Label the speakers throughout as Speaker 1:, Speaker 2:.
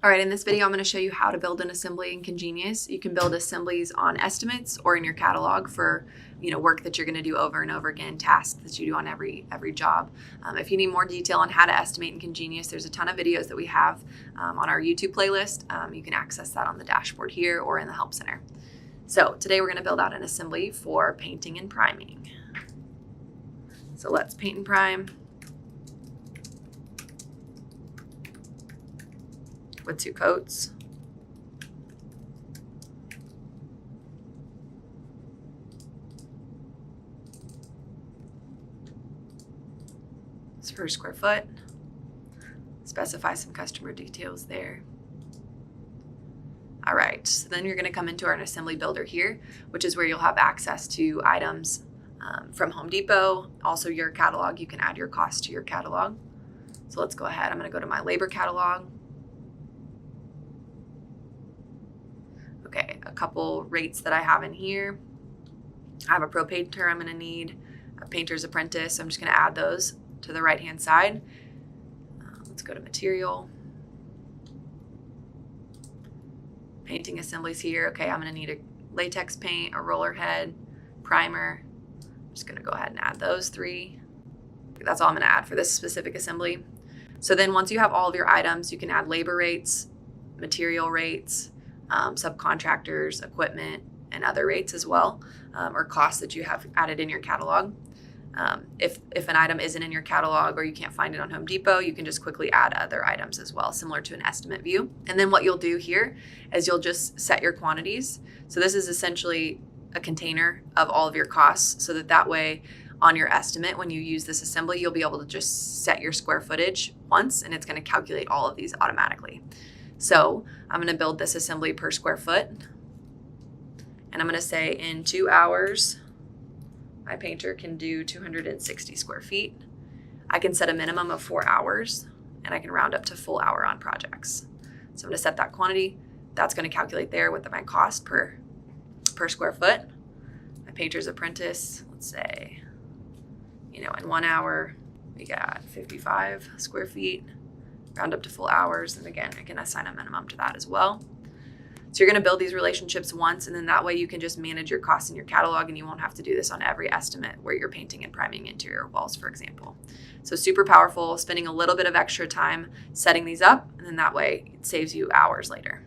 Speaker 1: All right, in this video, I'm going to show you how to build an assembly in ConGenius. You can build assemblies on estimates or in your catalog for work that you're going to do over and over again, tasks that you do on every job. If you need more detail on how to estimate in ConGenius, there's a ton of videos that we have on our YouTube playlist. You can access that on the dashboard here or in the Help Center. So today we're going to build out an assembly for painting and priming. So let's paint and prime with 2 coats. It's per square foot. Specify some customer details there. All right, so then you're going to come into our assembly builder here, which is where you'll have access to items from Home Depot. Also your catalog, you can add your cost to your catalog. So let's go ahead. I'm going to go to my labor catalog. Okay, a couple rates that I have in here. I have a pro painter I'm going to need, a painter's apprentice. I'm just going to add those to the right-hand side. Let's go to material. Painting assemblies here. Okay, I'm going to need a latex paint, a roller head, primer. I'm just going to go ahead and add those 3. That's all I'm going to add for this specific assembly. So then once you have all of your items, you can add labor rates, material rates, subcontractors, equipment, and other rates as well, or costs that you have added in your catalog. If an item isn't in your catalog or you can't find it on Home Depot, you can just quickly add other items as well, similar to an estimate view. And then what you'll do here is you'll just set your quantities. So this is essentially a container of all of your costs, so that way on your estimate, when you use this assembly, you'll be able to just set your square footage once, and it's going to calculate all of these automatically. So I'm going to build this assembly per square foot, and I'm going to say in 2 hours, my painter can do 260 square feet. I can set a minimum of 4 hours, and I can round up to full hour on projects. So I'm going to set that quantity. That's going to calculate there with my cost per square foot. My painter's apprentice, let's say, in 1 hour, we got 55 square feet. Round up to full hours, and again, I can assign a minimum to that as well. So you're going to build these relationships once, and then that way you can just manage your costs in your catalog, and you won't have to do this on every estimate where you're painting and priming interior walls, for example. So super powerful, spending a little bit of extra time setting these up, and then that way it saves you hours later.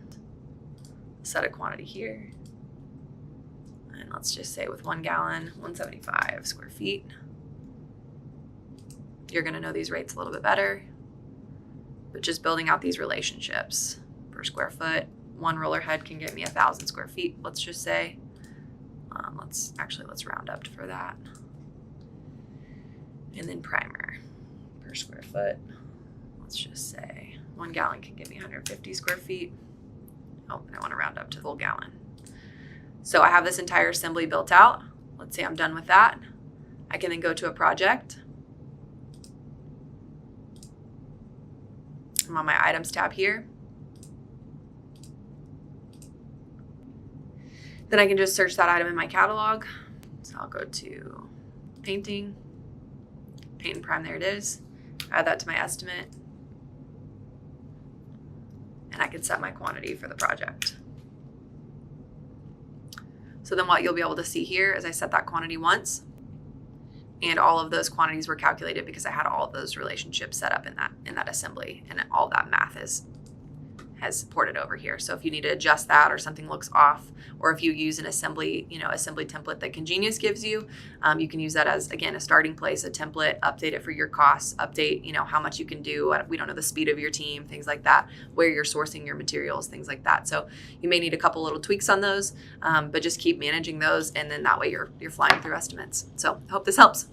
Speaker 1: Set a quantity here, and let's just say with 1 gallon, 175 square feet. You're going to know these rates a little bit better. But just building out these relationships per square foot. 1 roller head can get me 1,000 square feet, let's just say. Let's round up for that. And then primer per square foot. Let's just say 1 gallon can give me 150 square feet. Oh, and I want to round up to full gallon. So I have this entire assembly built out. Let's say I'm done with that. I can then go to a project. I'm on my items tab here. Then I can just search that item in my catalog. So I'll go to painting, paint and prime, there it is. Add that to my estimate. And I can set my quantity for the project. So then what you'll be able to see here is I set that quantity once, and all of those quantities were calculated because I had all of those relationships set up in that assembly, and all that math has ported over here. So if you need to adjust that, or something looks off, or if you use an assembly template that ConGenius gives you, you can use that as, again, a starting place, a template, update it for your costs, update, how much you can do. We don't know the speed of your team, things like that, where you're sourcing your materials, things like that. So you may need a couple little tweaks on those, but just keep managing those, and then that way you're flying through estimates. So I hope this helps.